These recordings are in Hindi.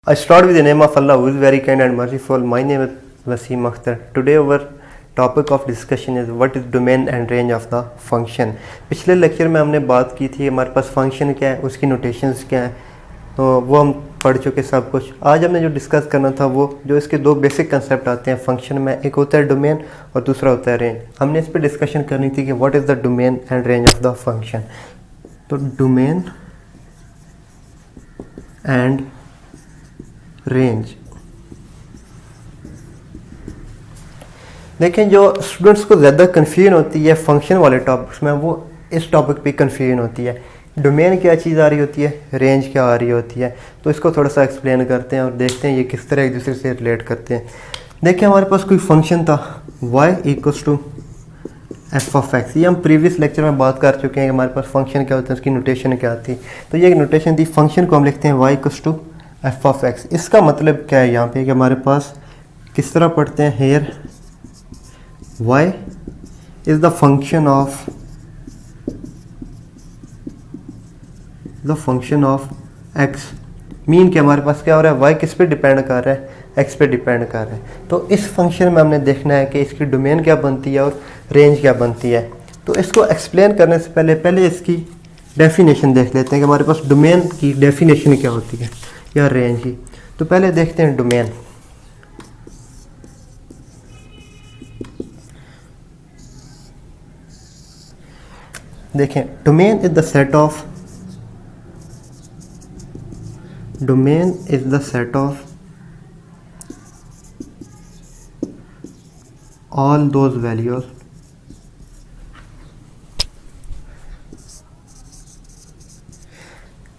I start with the name of Allah, who is very kind and merciful. My name is Wasim Akhtar. Today our topic of discussion is what is domain and range of the function. पिछले लेक्चर में हमने बात की थी हमारे पास फंक्शन क्या है, उसकी नोटेशंस क्या है, तो वो हम पढ़ चुके सब कुछ. आज हमने जो डिस्कस करना था वो जो इसके दो बेसिक कंसेप्ट आते हैं फंक्शन में, एक होता है डोमेन और दूसरा होता है रेंज. हमने इस पर डिस्कशन करनी थी कि what is the domain and range of the function. तो डोमेन एंड रेंज. लेकिन जो स्टूडेंट्स को ज़्यादा कन्फ्यूजन होती है फंक्शन वाले टॉपिक्स में, वो इस टॉपिक पे कन्फ्यूजन होती है. डोमेन क्या चीज़ आ रही होती है, रेंज क्या आ रही होती है. तो इसको थोड़ा सा एक्सप्लेन करते हैं और देखते हैं ये किस तरह एक दूसरे से रिलेट करते हैं. देखिए हमारे पास कोई फंक्शन था y equals to f of x. ये हम प्रीवियस लेक्चर में बात कर चुके हैं कि हमारे पास फंक्शन क्या होता है, उसकी नोटेशन क्या आती है. तो ये एक नोटेशन थी, फंक्शन को हम लिखते हैं y equals to f of x. इसका मतलब क्या है यहाँ पे कि हमारे पास किस तरह पढ़ते हैं, here y is the function of x. Mean कि हमारे पास क्या हो रहा है, y किस पे डिपेंड कर रहा है, x पे डिपेंड कर रहा है. तो इस फंक्शन में हमने देखना है कि इसकी डोमेन क्या बनती है और रेंज क्या बनती है. तो इसको एक्सप्लेन करने से पहले इसकी डेफिनेशन देख लेते हैं कि हमारे पास डोमेन की डेफिनेशन क्या होती है या रेंज की. तो पहले देखते हैं डोमेन. देखें, domain is the set of all those values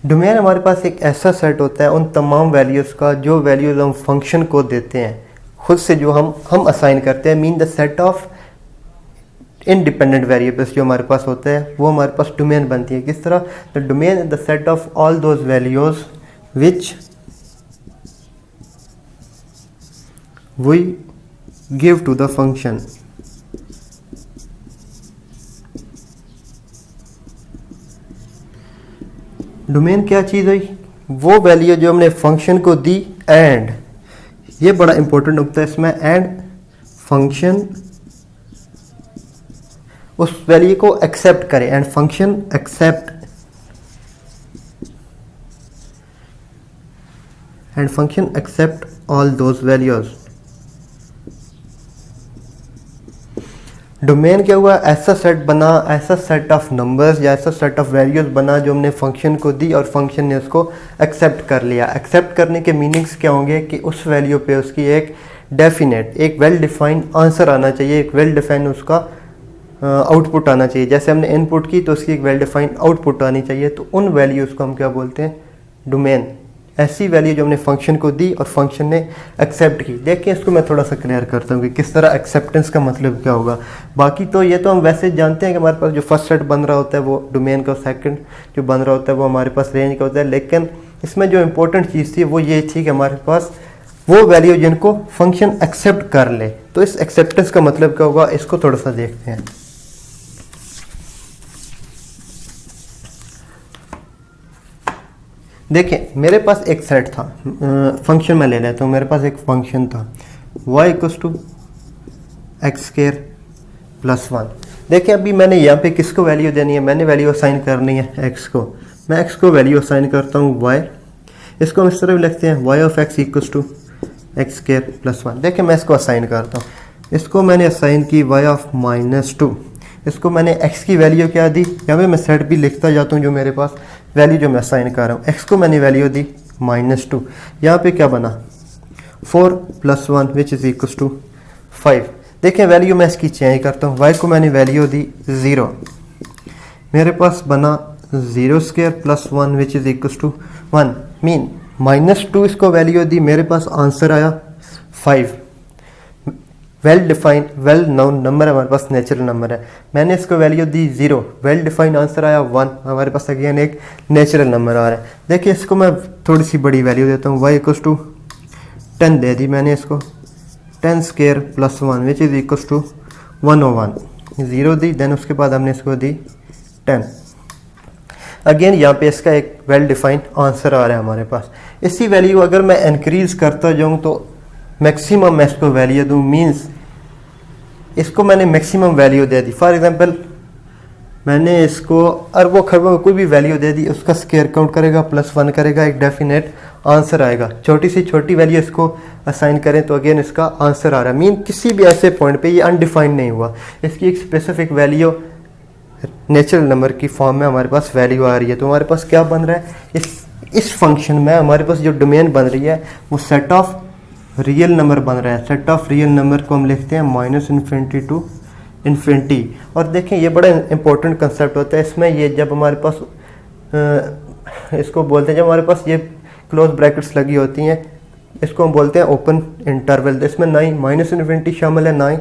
domain हमारे पास एक ऐसा सेट होता है उन तमाम वैल्यूज़ का जो वैल्यूज़ हम फंक्शन को देते हैं खुद से, जो हम असाइन करते हैं. Mean the set of independent variables जो हमारे पास होता है वो हमारे पास डोमेन बनती है. किस तरह, the domain is the set of all those values which we give to the function. Domain क्या चीज़ हुई, वो वैल्यू जो हमने फंक्शन को दी, एंड ये बड़ा इंपॉर्टेंट होता है इसमें, एंड फंक्शन उस वैल्यू को एक्सेप्ट करे, and function accept all those values. Domain क्या हुआ, ऐसा सेट बना, ऐसा सेट ऑफ नंबर्स या ऐसा सेट ऑफ वैल्यूज बना जो हमने फंक्शन को दी और फंक्शन ने उसको एक्सेप्ट कर लिया. एक्सेप्ट करने के मीनिंग्स क्या होंगे कि उस वैल्यू पे उसकी एक डेफिनेट, एक वेल डिफाइंड आंसर आना चाहिए, एक वेल डिफाइंड उसका आउटपुट आना चाहिए. जैसे हमने इनपुट की तो उसकी एक वेल डिफाइंड आउटपुट आनी चाहिए. तो उन वैल्यूज़ को हम क्या बोलते हैं, डोमेन. ऐसी वैल्यू जो हमने फंक्शन को दी और फंक्शन ने एक्सेप्ट की. देखिए इसको मैं थोड़ा सा क्लियर करता हूँ कि किस तरह एक्सेप्टेंस का मतलब क्या होगा. बाकी तो ये तो हम वैसे जानते हैं कि हमारे पास जो फर्स्ट सेट बन रहा होता है वो डोमेन का, सेकंड जो बन रहा होता है वो हमारे पास रेंज का होता है. लेकिन इसमें जो इंपॉर्टेंट चीज़ थी वो ये थी कि हमारे पास वो वैल्यू जिनको फंक्शन एक्सेप्ट कर ले. तो इस एक्सेप्टेंस का मतलब क्या होगा, इसको थोड़ा सा देखते हैं. देखिए मेरे पास एक सेट था, फंक्शन में ले लेता हूँ. मेरे पास एक फंक्शन था y equals to x square plus 1. देखिए अभी मैंने यहाँ पे किसको वैल्यू देनी है, मैंने वैल्यू असाइन करनी है x को. मैं x को वैल्यू असाइन करता हूँ y. इसको हम इस तरह भी लिखते हैं y ऑफ x equals to x square plus 1. देखिए मैं इसको असाइन करता हूँ. इसको मैंने असाइन की y ऑफ -2. इसको मैंने x की वैल्यू क्या दी, यहाँ पे मैं सेट भी लिखता जाता हूँ जो मेरे पास वैल्यू जो मैं असाइन कर रहा हूँ. x को मैंने वैल्यू दी -2. यहाँ पे क्या बना 4 + 1 विच इज़ इक्वल्स टू 5. देखिए वैल्यू मैं इसकी चेंज करता हूँ. y को मैंने वैल्यू दी 0. मेरे पास बना 0 square plus 1 which is equals to 1. Mean -2 इसको वैल्यू दी, मेरे पास आंसर आया 5. Well defined well known number हमारे पास नेचुरल नंबर है. मैंने इसको वैल्यू दी 0, वेल डिफाइंड आंसर आया 1. हमारे पास अगेन एक नेचुरल नंबर आ रहा है. देखिए इसको मैं थोड़ी सी बड़ी वैल्यू देता हूँ. y इक्वल्स टू 10 दे दी मैंने इसको. 10 square plus 1 which is equals to 101. 0 दी, देन उसके बाद हमने इसको दी 10. अगेन यहाँ पे इसका एक वेल डिफाइंड आंसर आ रहा है हमारे पास. इसी वैल्यू अगर मैं इंक्रीज करता जाऊँ तो मैक्सिमम मैं इसको वैल्यू दूँ, मीन्स इसको मैंने maximum value they the. For example मैंने इसको अरबों खरबों कोई भी वैल्यू दे दी, उसका स्क्वायर काउंट करेगा, +1 करेगा, एक डेफिनेट आंसर आएगा। छोटी से छोटी वैल्यू इसको असाइन करें तो अगेन इसका आंसर आ रहा है। मीन किसी भी ऐसे पॉइंट पे ये अनडिफाइंड नहीं हुआ, इसकी एक स्पेसिफिक वैल्यू नेचुरल नंबर की फॉर्म में हमारे पास वैल्यू आ रही है। तो हमारे पास क्या बन रहा है, इस फंक्शन में हमारे पास जो डोमेन बन रही है वो सेट ऑफ रियल नंबर बन रहा है। सेट ऑफ रियल नंबर को हम लिखते हैं -∞ टू इन्फिनिटी। और देखें ये बड़ा इंपॉर्टेंट कंसेप्ट होता है इसमें। ये जब हमारे पास इसको बोलते हैं, जब हमारे पास ये क्लोज ब्रैकेट्स लगी होती हैं, इसको हम बोलते हैं ओपन इंटरवल। इसमें ना ही -∞ शामिल है, ना ही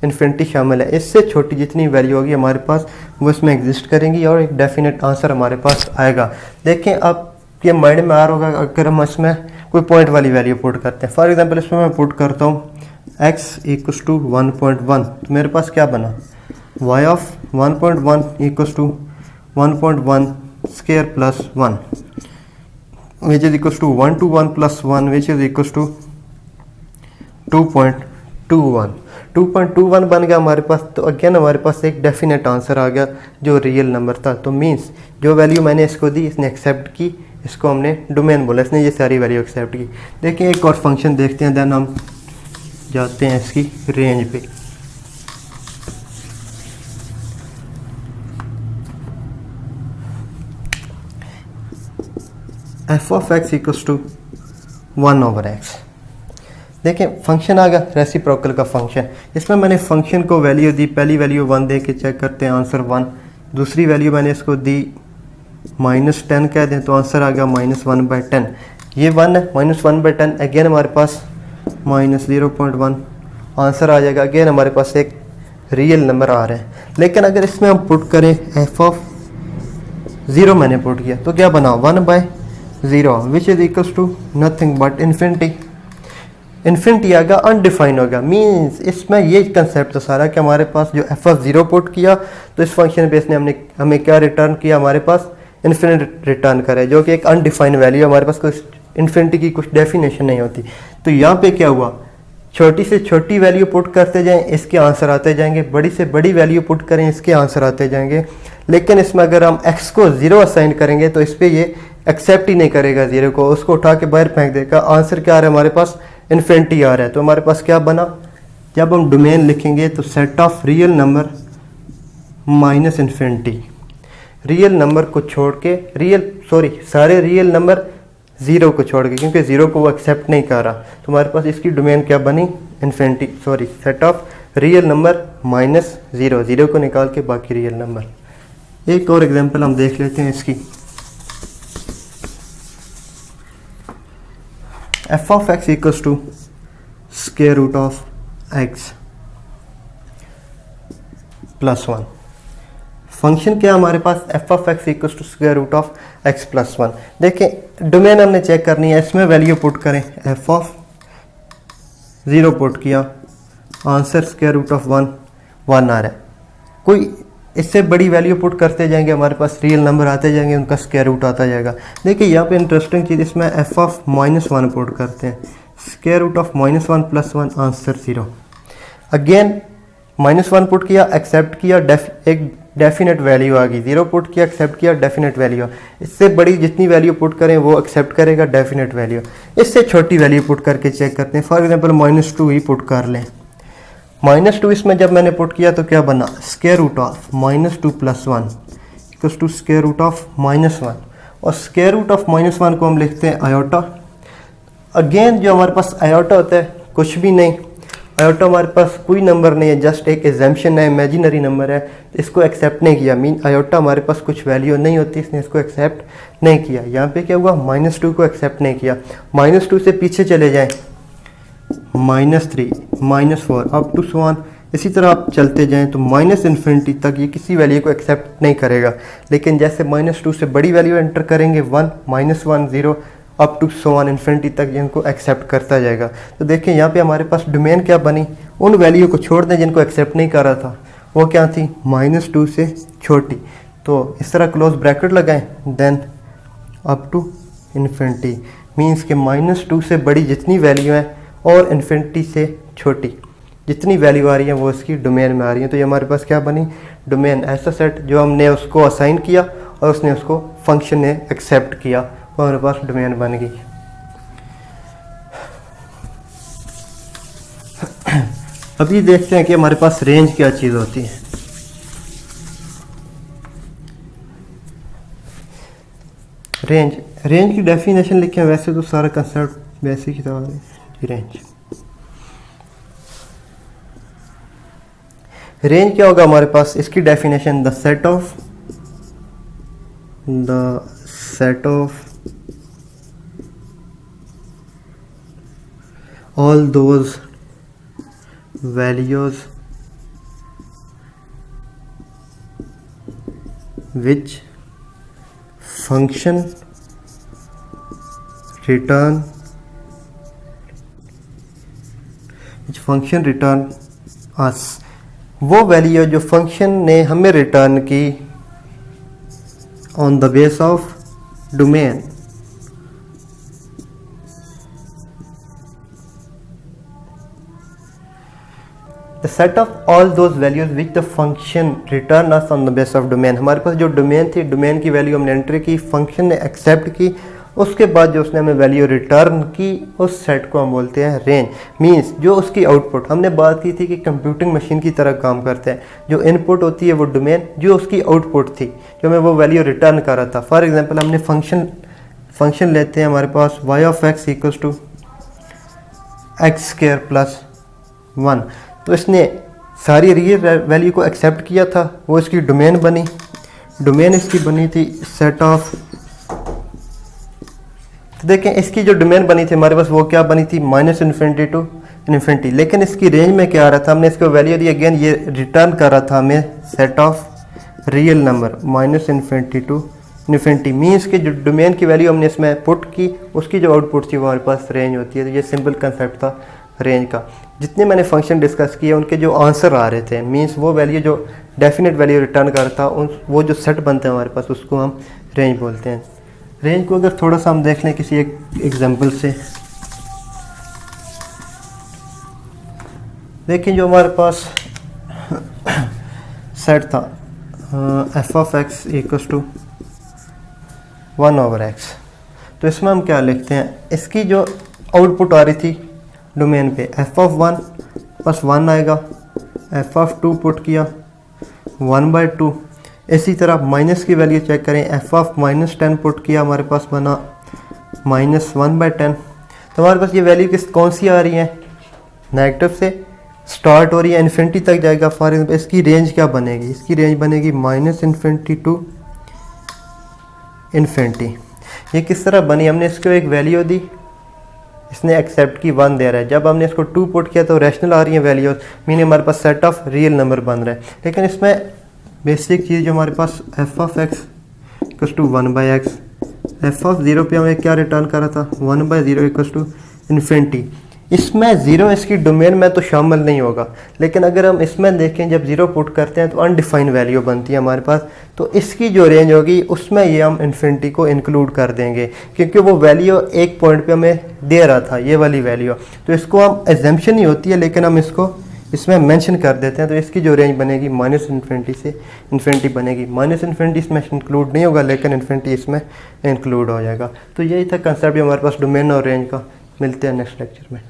इन्फिनिटी शामिल है। इससे छोटी जितनी वैल्यू होगी हमारे पास वो इसमें एग्जिस्ट करेंगी और एक डेफिनेट आंसर हमारे पास आएगा। देखें अब ये माइंड में आ रहा होगा, अगर हम इसमें कोई पॉइंट वाली वैल्यू पुट करते हैं। फॉर एग्जांपल इसमें मैं पुट करता हूँ x = 1.1, तो मेरे पास क्या बना, y of 1.1 = 1.1 square plus 1 which is equals to 1 to 1 plus 1 which is equals to 2.21। 2.21 बन गया हमारे पास। तो अगेन हमारे पास एक डेफिनेट आंसर आ गया जो रियल नंबर था। तो मीन्स जो वैल्यू मैंने इसको दी इसने एक्सेप्ट की, इसको हमने डोमेन बोला, इसने ये सारी वैल्यू एक्सेप्ट की। देखिए एक और फंक्शन देखते हैं, देन हम जाते हैं इसकी रेंज पे। f(x) = 1/x। देखें फंक्शन आ गया रेसिप्रोकल का फंक्शन। इसमें मैंने फंक्शन को वैल्यू दी, पहली वैल्यू 1 दे के चेक करते हैं, आंसर 1। दूसरी वैल्यू मैंने इसको दी -10 कह दें तो आंसर आ गया -1/10। ये 1 है, -1/10। अगेन हमारे पास -0.1 आंसर आ जाएगा। अगेन हमारे पास एक रियल नंबर आ रहा है। लेकिन अगर इसमें हम पुट करें f(0) मैंने पुट किया तो क्या बना, 1/0 which is equals to nothing but infinity. Infinity आएगा, अनडिफाइंड होगा। मीन्स इसमें ये कंसेप्ट था सारा कि हमारे पास जो f(0) पुट किया तो इस फंक्शन बेस ने हमें क्या रिटर्न किया, हमारे पास इन्फिनिट रिटर्न करे, जो कि एक अनडिफाइंड वैल्यू, हमारे पास कुछ इन्फिनिटी की कुछ डेफिनेशन नहीं होती। तो यहाँ पे क्या हुआ, छोटी से छोटी वैल्यू पुट करते जाएं, इसके आंसर आते जाएंगे, बड़ी से बड़ी वैल्यू पुट करें, इसके आंसर आते जाएंगे। लेकिन इसमें अगर हम x को 0 असाइन करेंगे तो इस पर ये एक्सेप्ट ही नहीं करेगा 0 को, उसको उठा के बाहर फेंक देगा। आंसर क्या आ रहा है हमारे पास, इन्फिनिटी आ रहा है। तो हमारे पास क्या बना, जब हम डोमेन लिखेंगे तो set of real number -infinity, real number को छोड़ के सारे रियल नंबर 0 को छोड़ के, क्योंकि 0 को वो एक्सेप्ट नहीं कर रहा। तो हमारे पास इसकी डोमेन क्या बनी, सेट ऑफ रियल नंबर -0, 0 को निकाल के बाकी रियल नंबर। एक और एग्जांपल हम देख लेते हैं इसकी। f(x) = √(x) + 1। फंक्शन क्या हमारे पास, f(x) = √(x + 1। देखें डोमेन हमने चेक करनी है, इसमें वैल्यू पुट करें, f(0) पुट किया, आंसर √1 आ रहा है। कोई इससे बड़ी वैल्यू पुट करते जाएंगे, हमारे पास रियल नंबर आते जाएंगे, उनका स्क्वायर रूट आता जाएगा। देखिए यहाँ पे इंटरेस्टिंग चीज़, इसमें f(-1) पुट करते हैं, √(-1 + 1) आंसर 0। अगेन -1 पुट किया, एक्सेप्ट किया, एक डेफिनेट वैल्यू आ गई। 0 पुट किया, एक्सेप्ट किया, डेफिनेट वैल्यू। इससे बड़ी जितनी वैल्यू पुट करें वो एक्सेप्ट करेगा, डेफिनेट वैल्यू। इससे छोटी वैल्यू पुट करके चेक करते हैं। फॉर एग्जांपल -2 ही पुट कर लें। -2 इसमें जब मैंने पुट किया तो क्या बना, √-2 + 1 = √-1। और √-1 को हम लिखते हैं आयोटा। अगेन जो हमारे पास आयोटा होता है कुछ भी नहीं, आयोटा हमारे पास कोई नंबर नहीं है, जस्ट एक एग्जाम्पशन है, इमेजिनरी नंबर है, इसको एक्सेप्ट नहीं किया। मीन आयोटा हमारे पास कुछ वैल्यू नहीं होती, इसने इसको एक्सेप्ट नहीं किया। यहाँ पे क्या हुआ, -2 को एक्सेप्ट नहीं किया। -2 से पीछे चले जाएं, -3, -4 अप टू सो ऑन। इसी तरह आप चलते जाएं तो -इन्फिनिटी तक ये किसी वैल्यू को एक्सेप्ट नहीं करेगा। लेकिन जैसे -2 से बड़ी वैल्यू एंटर करेंगे, 1, -1, 0 up to so on infinity तक इनको एक्सेप्ट करता जाएगा। तो देखें यहाँ पे हमारे पास डोमेन क्या बनी, उन वैल्यू को छोड़ दें जिनको एक्सेप्ट नहीं कर रहा था, वो क्या थी, -2 से छोटी। तो इस तरह क्लोज ब्रैकेट लगाएं, then up to infinity. Means के -2 से बड़ी जितनी वैल्यू है और इन्फिनिटी से छोटी जितनी वैल्यू आ रही है वो इसकी डोमेन में आ रही है। तो ये हमारे पास क्या बनी, डोमेन, ऐसा सेट जो हमने उसको असाइन किया और उसने उसको फंक्शन ने एक्सेप्ट किया, वो हमारे पास डोमेन बन गई। अभी देखते हैं कि हमारे पास रेंज क्या चीज़ होती है। रेंज की डेफिनेशन लिखें, वैसे तो सारा कंसेप्ट वैसे की तरह है। रेंज क्या होगा हमारे पास, इसकी definition the set of all those values which function return us, वो वैल्यू जो फंक्शन ने हमें रिटर्न की on the base of domain. The set of all those values which the function return us on the base of domain, हमारे पास जो डोमेन थी, डोमेन की वैल्यू हमने एंटर की, फंक्शन ने एक्सेप्ट की, उसके बाद जो उसने हमें वैल्यू रिटर्न की उस सेट को हम बोलते हैं रेंज। मींस जो उसकी आउटपुट, हमने बात की थी कि कंप्यूटिंग मशीन की तरह काम करते हैं, जो इनपुट होती है वो डोमेन, जो उसकी आउटपुट थी जो हमें वो वैल्यू रिटर्न कर रहा था। फॉर एग्जांपल हमने फंक्शन लेते हैं हमारे पास y(x) = x² + 1, तो इसने सारी रियल वैल्यू को एक्सेप्ट किया था, वो इसकी डोमेन बनी। डोमेन इसकी बनी थी सेट ऑफ, तो देखें इसकी जो डोमेन बनी थी हमारे पास वो क्या बनी थी, -∞ टू इन्फिनिटी। लेकिन इसकी रेंज में क्या आ रहा था, हमने इसको वैल्यू दी, अगेन ये रिटर्न कर रहा था हमें set of real number -∞ to infinity. Means कि जो डोमेन की वैल्यू हमने इसमें पुट की, उसकी जो आउटपुट थी वो हमारे पास रेंज होती है। तो ये सिंपल कंसेप्ट था रेंज का। जितने मैंने फंक्शन डिस्कस किए उनके जो आंसर आ रहे थे, मीन्स वो वैल्यू जो डेफिनेट वैल्यू रिटर्न करता, वो जो सेट बनते हैं हमारे पास, उसको हम रेंज बोलते हैं। रेंज को अगर थोड़ा सा हम देख लें किसी एक एग्जांपल से, देखिए जो हमारे पास सेट था f(x) = 1/x, तो इसमें हम क्या लिखते हैं, इसकी जो आउटपुट आ रही थी डोमेन पे f(1) + 1 आएगा, f(2) पुट किया 1/2। इसी तरह माइनस की वैल्यू चेक करें, f(-10) पुट किया, हमारे पास बना -1/10। तो हमारे पास ये वैल्यू कौन सी आ रही है, नेगेटिव से स्टार्ट हो रही है, इन्फिनिटी तक जाएगा। फॉर एग्जाम्पल इसकी रेंज क्या बनेगी, इसकी रेंज बनेगी -∞ टू इन्फिनिटी। ये किस तरह बनी, हमने इसको एक वैल्यू दी, इसने एक्सेप्ट की 1 दे रहा है। जब हमने इसको 2 पुट किया तो रैशनल आ रही है वैल्यूज, मीनिंग हमारे पास सेट ऑफ रियल नंबर बन रहा है। लेकिन इसमें बेसिक चीज़ जो हमारे पास f(x) = 1/x, f(0) पे हमें क्या रिटर्न कर रहा था, 1/0 = इन्फिनिटी। इसमें 0 इसकी डोमेन में तो शामिल नहीं होगा, लेकिन अगर हम इसमें देखें जब 0 पुट करते हैं तो अनडिफाइंड वैल्यू बनती है हमारे पास। तो इसकी जो रेंज होगी उसमें ये हम इन्फिनिटी को इंक्लूड कर देंगे, क्योंकि वो वैल्यू एक पॉइंट पे हमें दे रहा था, ये वाली वैल्यू। तो इसको हम एग्जम्पशन ही होती है, लेकिन हम इसको इसमें मेंशन कर देते हैं। तो इसकी जो रेंज बनेगी -∞ से इन्फिनिटी बनेगी। -∞ इसमें इंक्लूड नहीं होगा, लेकिन इन्फिनिटी इसमें इंक्लूड हो जाएगा। तो यही था कंसेप्ट हमारे पास डोमेन और रेंज का। मिलते हैं नेक्स्ट लेक्चर में।